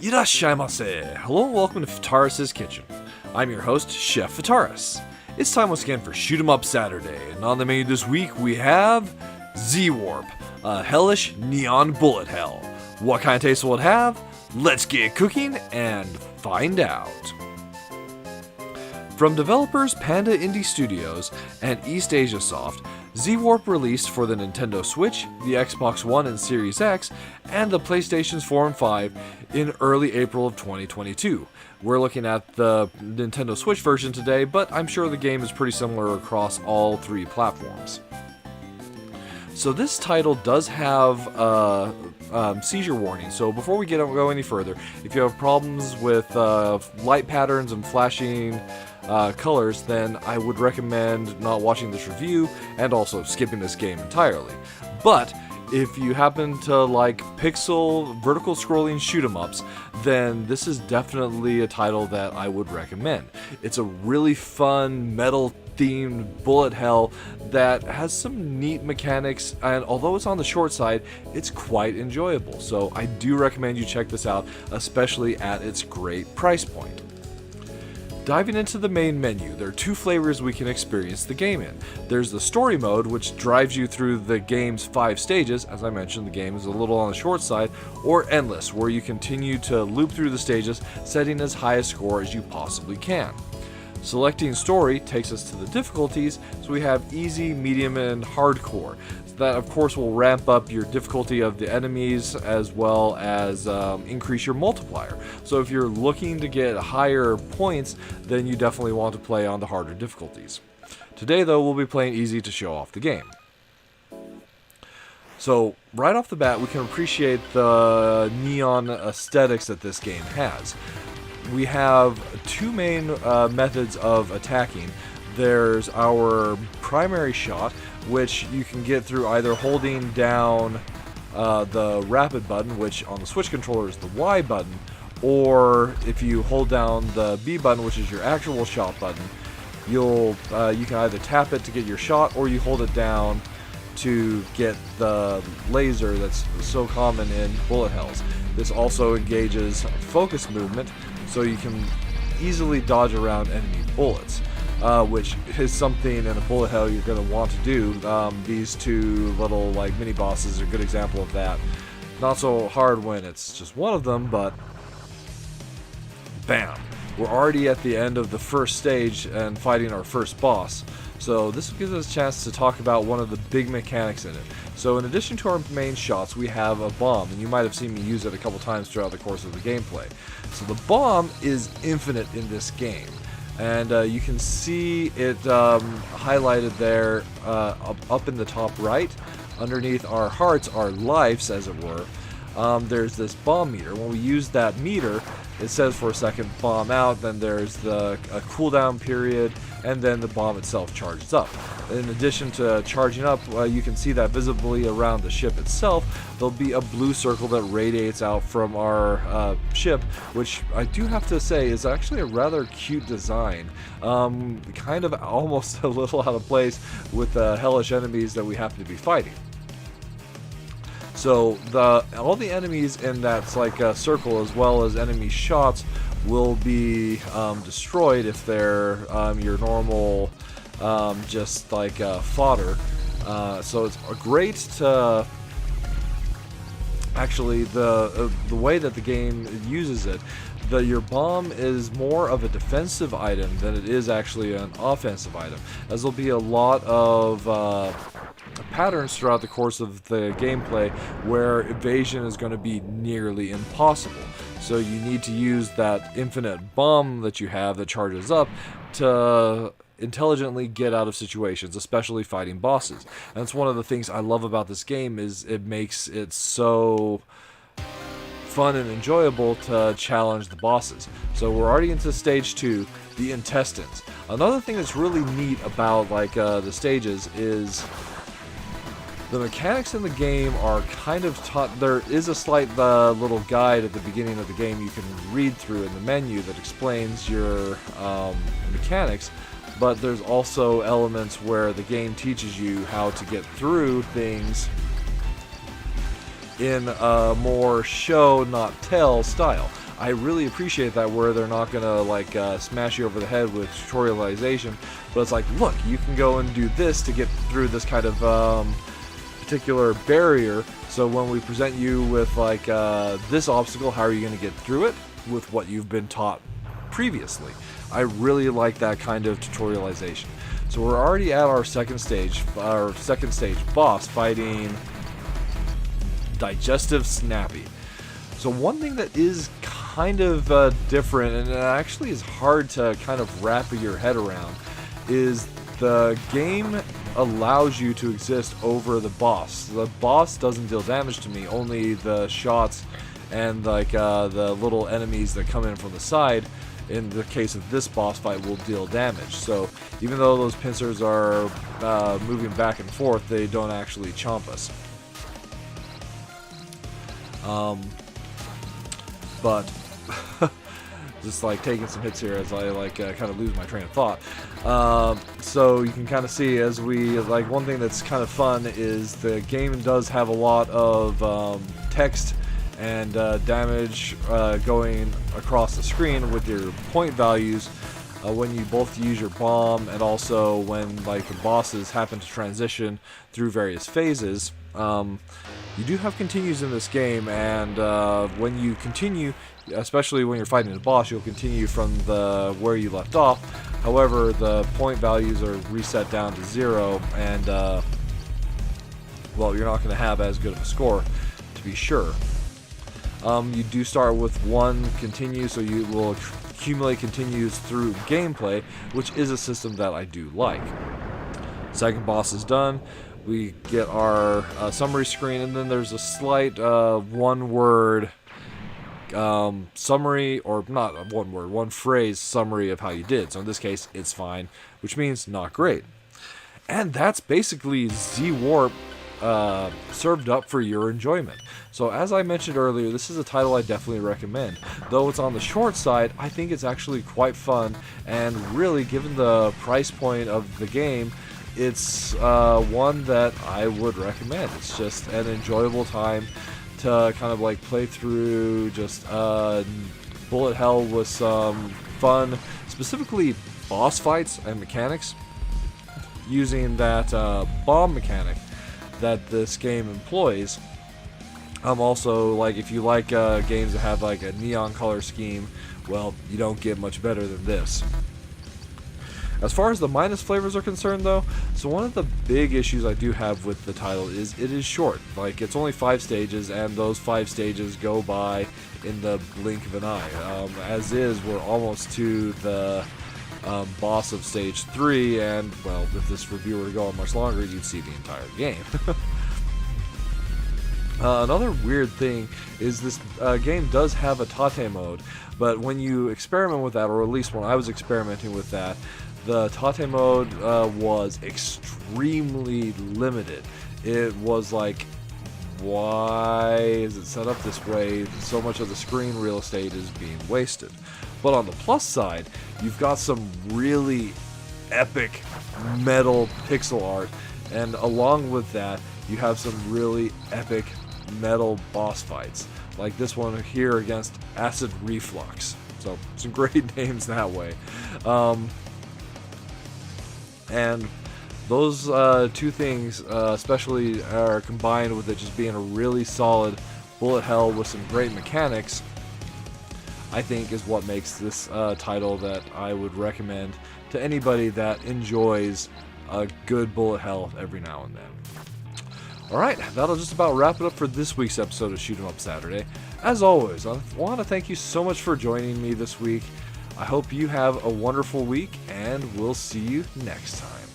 Irashaimase! Hello and welcome to Fataris' Kitchen. I'm your host, Chef Fataris. It's time once again for Shoot 'em Up Saturday, and on the menu this week we have Z-Warp, a hellish neon bullet hell. What kind of taste will it have? Let's get cooking and find out. From developers Panda Indie Studios and East Asia Soft, Z-Warp released for the Nintendo Switch, the Xbox One and Series X, and the PlayStations 4 and 5 in early April of 2022. We're looking at the Nintendo Switch version today, but I'm sure the game is pretty similar across all three platforms. So this title does have seizure warning, so before we go any further, if you have problems with light patterns and flashing colors, then I would recommend not watching this review and also skipping this game entirely. But if you happen to like pixel vertical scrolling shoot 'em ups, then this is definitely a title that I would recommend. It's a really fun metal themed bullet hell that has some neat mechanics, and although it's on the short side, it's quite enjoyable. So I do recommend you check this out, especially at its great price point. Diving into the main menu, there are two flavors we can experience the game in. There's the story mode, which drives you through the game's 5 stages. As I mentioned, the game is a little on the short side, or endless, where you continue to loop through the stages, setting as high a score as you possibly can. Selecting story takes us to the difficulties, so we have easy, medium, and hardcore. That of course will ramp up your difficulty of the enemies as well as increase your multiplier. So if you're looking to get higher points, then you definitely want to play on the harder difficulties. Today though, we'll be playing easy to show off the game. So right off the bat, we can appreciate the neon aesthetics that this game has. We have two main methods of attacking. There's our primary shot, which you can get through either holding down the rapid button, which on the Switch controller is the Y button, or if you hold down the B button, which is your actual shot button, you can either tap it to get your shot, or you hold it down to get the laser that's so common in bullet hells. This also engages focus movement, so you can easily dodge around enemy bullets. Which is something in a bullet hell you're going to want to do. These two little like mini bosses are a good example of that. Not so hard when it's just one of them, but bam! We're already at the end of the first stage and fighting our first boss. So this gives us a chance to talk about one of the big mechanics in it. So in addition to our main shots, we have a bomb, and you might have seen me use it a couple times throughout the course of the gameplay. So the bomb is infinite in this game. And you can see it highlighted there up in the top right. Underneath our hearts are lives, as it were. There's this bomb meter. When we use that meter, it says for a second bomb out, then there's a cooldown period, and then the bomb itself charges up. In addition to charging up, you can see that visibly around the ship itself, there'll be a blue circle that radiates out from our ship, which I do have to say is actually a rather cute design. Kind of almost a little out of place with the hellish enemies that we happen to be fighting. So all the enemies in that like circle, as well as enemy shots, will be destroyed if they're your normal just like fodder. So it's great to actually the way that the game uses it. Your bomb is more of a defensive item than it is actually an offensive item, as there'll be a lot of patterns throughout the course of the gameplay where evasion is going to be nearly impossible. So you need to use that infinite bomb that you have that charges up to intelligently get out of situations, especially fighting bosses. And that's one of the things I love about this game, is it makes it so fun and enjoyable to challenge the bosses. So we're already into stage 2, the intestines. Another thing that's really neat about like the stages is the mechanics in the game are kind of taught. There is a slight little guide at the beginning of the game you can read through in the menu that explains your mechanics, but there's also elements where the game teaches you how to get through things in a more show, not tell style. I really appreciate that, where they're not gonna like smash you over the head with tutorialization, but it's like, look, you can go and do this to get through this kind of particular barrier. So when we present you with like this obstacle, how are you going to get through it with what you've been taught previously? I really like that kind of tutorialization. So we're already at our second stage boss, fighting Digestive Snappy. So one thing that is kind of different, and it actually is hard to kind of wrap your head around, is the game allows you to exist over the boss. The boss doesn't deal damage to me, only the shots and like the little enemies that come in from the side, in the case of this boss fight, will deal damage. So even though those pincers are moving back and forth, they don't actually chomp us. But just like taking some hits here as I like kind of lose my train of thought. So you can kind of see, as we like, one thing that's kind of fun is the game does have a lot of text and damage going across the screen with your point values when you both use your bomb, and also when like the bosses happen to transition through various phases. You do have continues in this game, and when you continue, especially when you're fighting a boss, you'll continue from where you left off. However, the point values are reset down to 0, and well, you're not going to have as good of a score, to be sure. You do start with one continue, so you will accumulate continues through gameplay, which is a system that I do like. Second boss is done. We get our summary screen, and then there's a slight one-word summary, or not one word, one phrase summary of how you did. So in this case, it's fine, which means not great. And that's basically Z-Warp served up for your enjoyment. So as I mentioned earlier, this is a title I definitely recommend. Though it's on the short side, I think it's actually quite fun, and really, given the price point of the game, it's one that I would recommend. It's just an enjoyable time to kind of like play through just bullet hell with some fun, specifically boss fights and mechanics, using that bomb mechanic that this game employs. Also, like, if you like games that have like a neon color scheme, well, you don't get much better than this. As far as the minus flavors are concerned, though, so one of the big issues I do have with the title is it is short. Like, it's only 5 stages, and those 5 stages go by in the blink of an eye. As is, we're almost to the boss of stage 3, and, well, if this review were to go on much longer, you'd see the entire game. Another weird thing is this game does have a Tate mode, but when you experiment with that, or at least when I was experimenting with that, the Tate mode was extremely limited. It was like, why is it set up this way? So much of the screen real estate is being wasted. But on the plus side, you've got some really epic metal pixel art, and along with that, you have some really epic metal boss fights, like this one here against Acid Reflux. So some great names that way. And those two things especially are combined with it just being a really solid bullet hell with some great mechanics, I think is what makes this title that I would recommend to anybody that enjoys a good bullet hell every now and then. Alright, that'll just about wrap it up for this week's episode of Shoot 'em Up Saturday. As always, I want to thank you so much for joining me this week. I hope you have a wonderful week, and we'll see you next time.